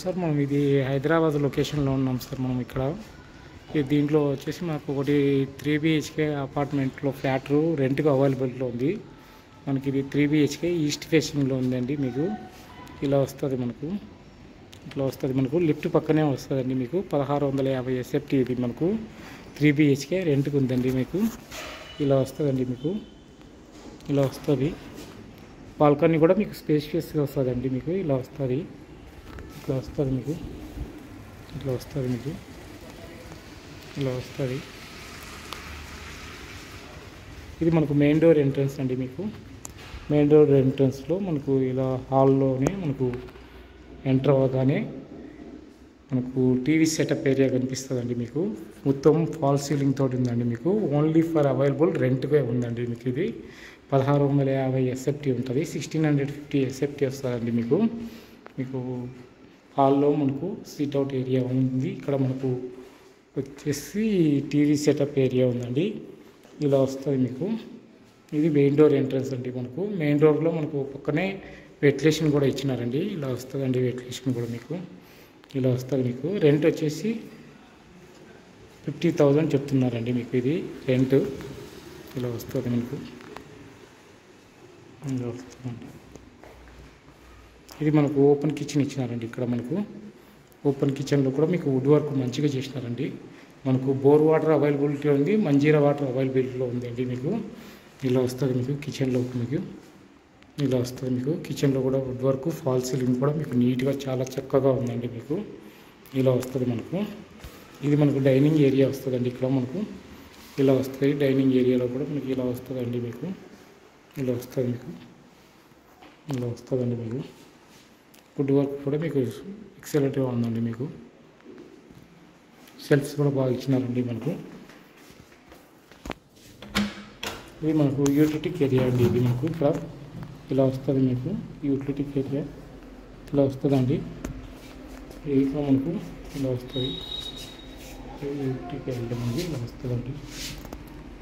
Sir మనం ఇది హైదరాబాద్ లొకేషన్లో ఉన్నాం సార్ మనం ఇక్కడ. దీంట్లో వచ్చేసి మాకు ఒకటి 3 BHK అపార్ట్మెంట్లో ఫ్లాట్ రెంట్గా అవైలబుల్లో ఉంది. మనకి ఇది 3 BHK ఈస్ట్ ఫేసింగ్లో ఉందండి. మీకు ఇలా వస్తుంది, మనకు ఇట్లా వస్తుంది. మనకు లిఫ్ట్ పక్కనే వస్తుందండి. మీకు 1650 SFT ఇది మనకు 3 BHK రెంట్కి ఉందండి. మీకు ఇలా వస్తుందండి. మీకు ఇలా వస్తుంది. బాల్కనీ కూడా మీకు స్పేషియస్గా వస్తుందండి. మీకు ఇలా వస్తుంది, ఇట్లా వస్తుంది. మీకు ఇట్లా వస్తుంది, మీకు ఇలా వస్తుంది. ఇది మనకు మెయిన్ డోర్ ఎంట్రన్స్ అండి. మీకు మెయిన్ డోర్ ఎంట్రన్స్లో మనకు ఇలా హాల్లోనే మనకు ఎంటర్ అవ్వగానే మనకు టీవీ సెటప్ ఏరియా కనిపిస్తుందండి. మీకు మొత్తం ఫాల్ సీలింగ్ తోటి ఉందండి. మీకు ఓన్లీ ఫర్ అవైలబుల్ రెంట్గా ఉందండి. మీకు ఇది 1650 SFT ఉంటుంది. 1650 SFT వస్తుందండి. మీకు మీకు హాల్లో మనకు సిట్అవుట్ ఏరియా ఉంది. ఇక్కడ మనకు వచ్చేసి టీవీ సెటప్ ఏరియా ఉందండి. ఇలా వస్తుంది. మీకు ఇది మెయిన్ డోర్ ఎంట్రన్స్ అండి. మనకు మెయిన్ డోర్లో మనకు పక్కనే వెంటిలేషన్ కూడా ఇచ్చినారండి. ఇలా వస్తుందండి వెంటిలేషన్ కూడా. మీకు ఇలా వస్తుంది. మీకు రెంట్ వచ్చేసి 50,000 చెప్తున్నారండి. మీకు ఇది రెంట్ ఇలా వస్తుంది. మనకు ఇలా వస్తుందండి. ఇది మనకు ఓపెన్ కిచెన్ ఇచ్చినారండి. ఇక్కడ మనకు ఓపెన్ కిచెన్లో కూడా మీకు వుడ్ వర్క్ మంచిగా చేసినారండి. మనకు బోర్ వాటర్ అవైలబిలిటీ ఉంది, మంజీరా వాటర్ అవైలబిలిటీలో ఉందండి. మీకు ఇలా వస్తుంది. మీకు కిచెన్లో మీకు ఇలా వస్తుంది. మీకు కిచెన్లో కూడా వుడ్ వర్క్, ఫాల్ సీలింగ్ కూడా మీకు నీట్గా చాలా చక్కగా ఉందండి. మీకు ఇలా వస్తుంది. మనకు ఇది మనకు డైనింగ్ ఏరియా వస్తుందండి. ఇక్కడ మనకు ఇలా వస్తుంది. డైనింగ్ ఏరియాలో కూడా మీకు ఇలా వస్తుందండి. మీకు ఇలా వస్తుంది. మీకు ఇలా వస్తుందండి. మీకు వుడ్ వర్క్ కూడా మీకు ఎక్సలెంట్గా ఉందండి. మీకు సెల్ఫ్స్ కూడా బాగా ఇచ్చినారండి. మనకు ఇది మనకు యూటిలిటీ ఏరియా అండి. ఇది మనకు ఇక్కడ ఇలా వస్తుంది. మీకు యూటిలిటీ ఏరియా ఇలా వస్తుందండి. ఇది మనకు ఇలా వస్తుంది. యూటిలిటీ ఏరియా మనకి ఇలా వస్తుందండి.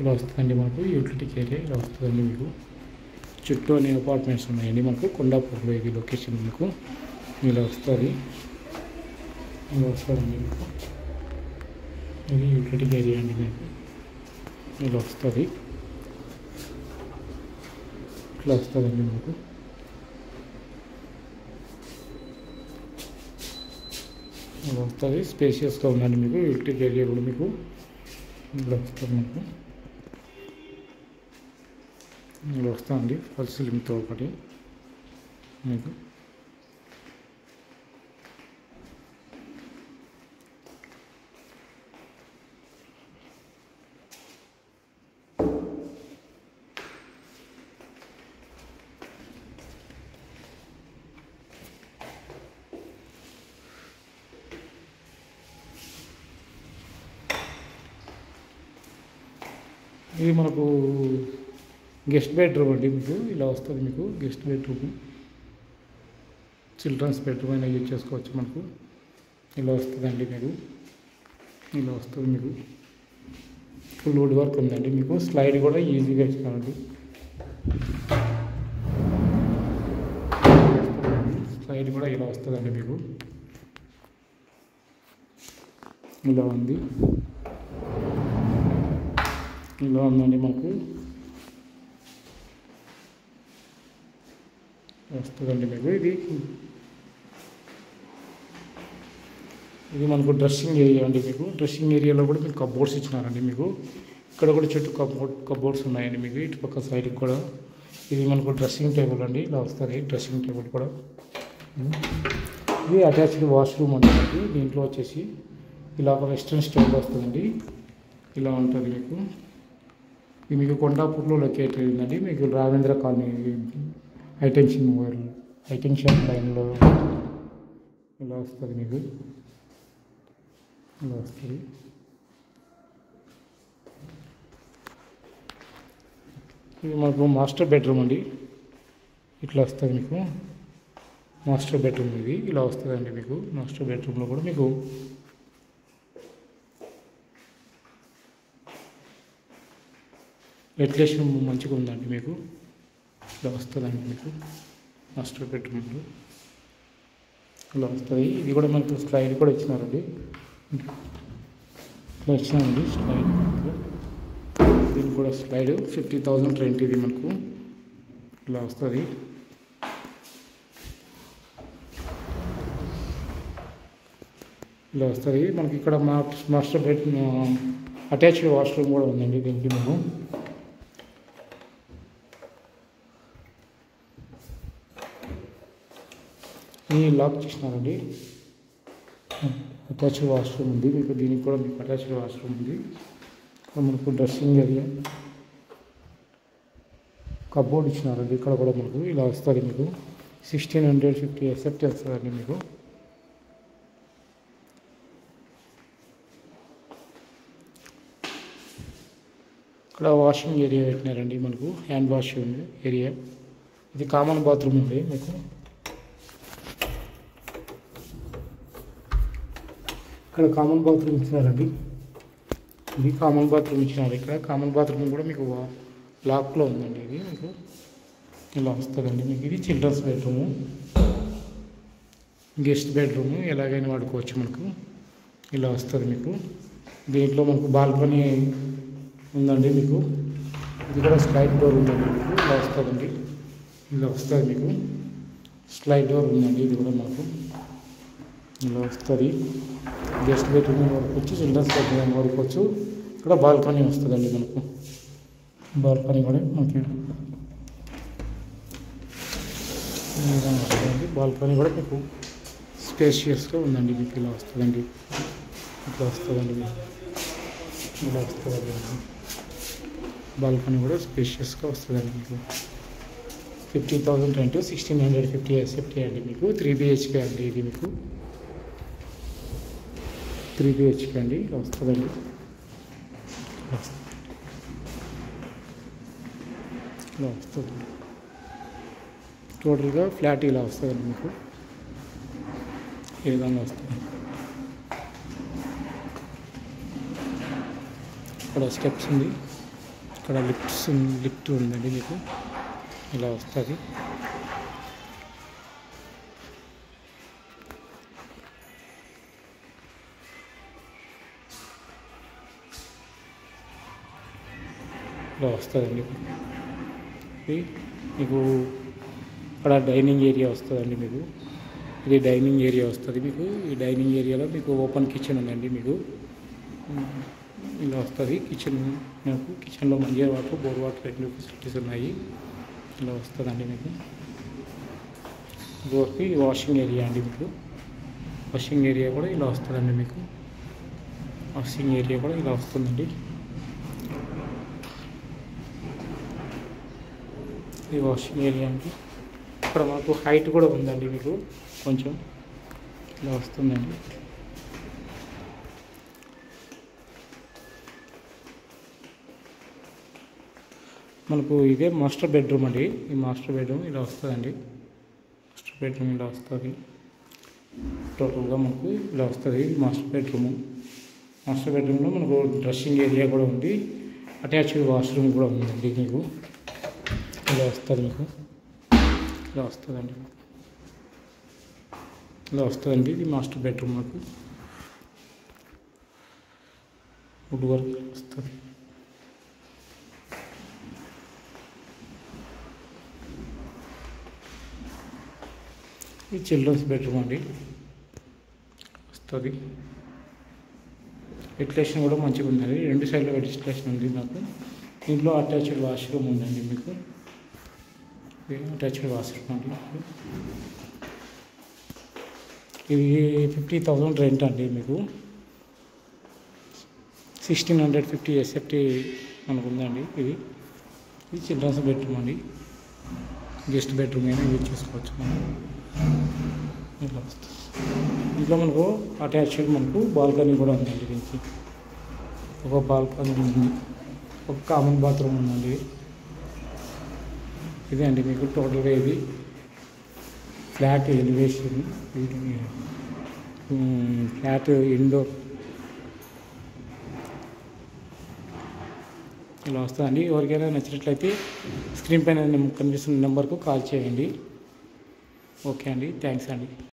ఇలా వస్తుందండి. మనకు యూటిలిటీ ఏరియా ఇలా వస్తుందండి. మీకు చుట్టూ అనే అపార్ట్మెంట్స్ ఉన్నాయండి. మనకు కొండాపూర్లో ఇది లొకేషన్. మీకు ఇలా వస్తుంది. ఇలా వస్తుందండి. మీకు ఇది యూటిలిటీ ఏరియా అండి. మీకు ఇలా వస్తుంది. ఇట్లా వస్తుందండి. మీకు ఇలా వస్తుంది. స్పేషియస్గా ఉందండి. మీకు యూటిలిటీ ఏరియా కూడా మీకు ఇలా వస్తుంది. మీకు ఇలా వస్తుందండి. ఫాల్ సీలింగ్తో ఒకటి మీకు ఇది మనకు గెస్ట్ బెడ్రూమ్ అండి. మీకు ఇలా వస్తుంది. మీకు గెస్ట్ బెడ్రూమ్, చిల్డ్రన్స్ బెడ్రూమ్ అయినా యూజ్ చేసుకోవచ్చు. మనకు ఇలా వస్తుందండి. మీకు ఇలా వస్తుంది. మీకు ఫుల్ వుడ్ వర్క్ ఉందండి. మీకు స్లైడ్ కూడా ఈజీగా ఇస్తామండి. స్లైడ్ కూడా ఇలా వస్తుందండి. మీకు ఇలా ఉంది. ఇలా ఉందండి. మనకు వస్తుందండి. మీకు ఇది మనకు డ్రెస్సింగ్ ఏరియా అండి. మీకు డ్రెస్సింగ్ ఏరియాలో కూడా మీకు కప్బోర్డ్స్ ఇచ్చినారండి. మీకు ఇక్కడ కూడా చుట్టూ కప్బోర్డ్స్ ఉన్నాయండి. మీకు ఇటు పక్క సైడ్కి కూడా ఇది మనకు డ్రెస్సింగ్ టేబుల్ అండి. ఇలా వస్తుంది డ్రెస్సింగ్ టేబుల్ కూడా. ఇది అటాచ్డ్ వాష్రూమ్ అండి. మీకు దీంట్లో వచ్చేసి ఇలా ఒక వెస్ట్రన్ స్టైల్ వస్తుందండి. ఇలా ఉంటుంది. మీకు ఇది మీకు కొండాపూర్లో లొకేట్ అయిందండి. మీకు రావేంద్ర కాలనీ హైటెన్షన్ లైన్లో ఇలా వస్తుంది. మీకు ఇలా వస్తుంది. ఇది మనకు మాస్టర్ బెడ్రూమ్ అండి. ఇట్లా వస్తుంది. మీకు మాస్టర్ బెడ్రూమ్ ఇది ఇలా వస్తుందండి. మీకు మాస్టర్ బెడ్రూమ్లో కూడా మీకు వెంటిలేషన్ మంచిగా ఉందండి. మీకు ఇలా వస్తుందండి. మీకు మాస్టర్ బెడ్రూమ్లో ఇలా వస్తుంది. ఇది కూడా మనకు స్లైడ్ కూడా ఇచ్చినారండి, ఇట్లా ఇచ్చినారండి స్లైడ్. దీనికి కూడా స్లైడ్ 50,000 రెంట్ ఇది మనకు ఇలా వస్తుంది. ఇలా వస్తుంది మనకి. ఇక్కడ మాస్టర్ బెడ్ అటాచ్డ్ వాష్రూమ్ కూడా ఉందండి దీనికి. మేము ఈ లాక్ చేసినారండి. అటాచ్డ్ వాష్రూమ్ ఉంది మీకు. దీనికి కూడా మీకు అటాచ్డ్ వాష్రూమ్ ఉంది. మనకు డ్రెస్సింగ్ ఏరియా, కబోర్డ్ ఇచ్చినారండి. ఇక్కడ కూడా మనకు ఇలా వస్తుంది మీకు. 1650 ఎస్ఎఫ్టీ వస్తుందండి మీకు. ఇక్కడ వాషింగ్ ఏరియా పెట్టినారండి మనకు, హ్యాండ్ వాష్ ఏరియా. ఇది కామన్ బాత్రూమ్ ఉంది మీకు. ఇక్కడ కామన్ బాత్రూమ్ ఇచ్చినారండి. ఇది కామన్ బాత్రూమ్ ఇచ్చినారు. ఇక్కడ కామన్ బాత్రూమ్ కూడా మీకు లాక్లో ఉందండి. ఇది మీకు ఇలా వస్తుందండి మీకు. ఇది చిల్డ్రన్స్ బెడ్రూము, గెస్ట్ బెడ్రూము, ఎలాగైనా వాడుకోవచ్చు మనకు. ఇలా వస్తుంది మీకు. దీంట్లో మనకు బాల్కనీ ఉందండి మీకు. ఇది కూడా స్లైడ్ డోర్ ఉందండి మీకు. ఇలా వస్తుందండి, ఇలా వస్తుంది మీకు. స్లైడ్ డోర్ ఉందండి. ఇది కూడా మనకు ఇలా వస్తుంది. గెస్ట్ బెడ్రూమ్ వాడుకోవచ్చు, చిల్డ్రన్స్ బెడ్రూమ్ వాడుకోవచ్చు. ఇక్కడ బాల్కనీ వస్తుందండి మనకు. బాల్కనీ కూడా మనకి వస్తుందండి. బాల్కనీ కూడా మీకు స్పేషియస్గా ఉందండి మీకు. ఇలా వస్తుందండి, ఇట్లా వస్తుందండి మీకు. ఇలా వస్తుందండి. బాల్కనీ కూడా స్పేషియస్గా వస్తుందండి మీకు. 50,000 రెంట్, 1650 ఎస్ఎఫ్టీ అండి మీకు. 3 BHK అండి ఇది మీకు. 3 BHK అండి. ఇలా వస్తుందండి. ఇలా వస్తుంది టోటల్గా ఫ్లాట్. ఇలా వస్తుందండి మీకు. ఈ విధంగా వస్తుంది. ఇక్కడ స్టెప్స్ ఉంది, ఇక్కడ లిఫ్ట్ ఉందండి మీకు. ఇలా వస్తుంది. ఇలా వస్తుందండి ఇది మీకు. ఇక్కడ డైనింగ్ ఏరియా వస్తుందండి మీకు. ఇది డైనింగ్ ఏరియా వస్తుంది మీకు. ఈ డైనింగ్ ఏరియాలో మీకు ఓపెన్ కిచెన్ ఉందండి మీకు. ఇలా వస్తుంది కిచెన్. మీకు కిచెన్లో మంచిగా వాటర్, బోర్ వాటర్ రెండు ఫెసిలిటీస్ ఉన్నాయి. ఇలా వస్తుందండి మీకు. ఇది వాషింగ్ ఏరియా అండి మీకు. వాషింగ్ ఏరియా కూడా ఇలా వస్తుందండి మీకు. వాషింగ్ ఏరియా కూడా ఇలా వస్తుందండి. ఇది వాషింగ్ ఏరియా అండి. ఇక్కడ మనకు హైట్ కూడా ఉందండి మీకు కొంచెం. ఇలా వస్తుందండి. మనకు ఇదే మాస్టర్ బెడ్రూమ్ అండి. ఈ మాస్టర్ బెడ్రూమ్ ఇలా వస్తుందండి. మాస్టర్ బెడ్రూమ్ ఇలా వస్తుంది. టోటల్గా మనకు ఇలా వస్తుంది మాస్టర్ బెడ్రూము. మాస్టర్ బెడ్రూమ్లో మనకు డ్రెస్సింగ్ ఏరియా కూడా ఉంది, అటాచ్డ్ వాష్రూమ్ కూడా ఉందండి మీకు. ఇలా వస్తుంది మీకు. ఇలా వస్తుందండి. ఇలా వస్తుందండి. ఇది మాస్టర్ బెడ్రూమ్ మనకు. వుడ్ వర్క్ వస్తుంది. ఇది చిల్డ్రన్స్ బెడ్రూమ్ అండి వస్తుంది. వెంటిలేషన్ కూడా మంచిగా ఉందండి. రెండు సైడ్లో వెంటిలేషన్ ఉంది నాకు. దీంట్లో అటాచ్డ్ వాష్రూమ్ ఉందండి మీకు. అటాచ్డ్ వాష్రూమ్ అండి. ఇది 50,000 రెంట్ అండి మీకు. 1650 ఎస్ఎఫ్టీ మనకు ఉందండి. ఇది చిల్డ్రన్స్ బెడ్రూమ్ అండి. గెస్ట్ బెడ్రూమ్ అయినా యూజ్ చేసుకోవచ్చు మనం. ఇలా వస్తుంది. ఇంట్లో మనకు అటాచ్డ్ మనకు బాల్కనీ కూడా ఉందండి. దీనికి ఒక బాల్కనీ ఉంది, ఒక కామన్ బాత్రూమ్ ఉందండి. ఇదే అండి మీకు టోటల్గా ఇది ఫ్లాట్ ఎలివేషన్. ఫ్లాట్ ఇండోర్ ఇలా వస్తుందండి. ఎవరికైనా నచ్చినట్లయితే స్క్రీన్ పైన కనిపిస్తున్న నెంబర్కు కాల్ చేయండి. ఓకే అండి, థ్యాంక్స్ అండి.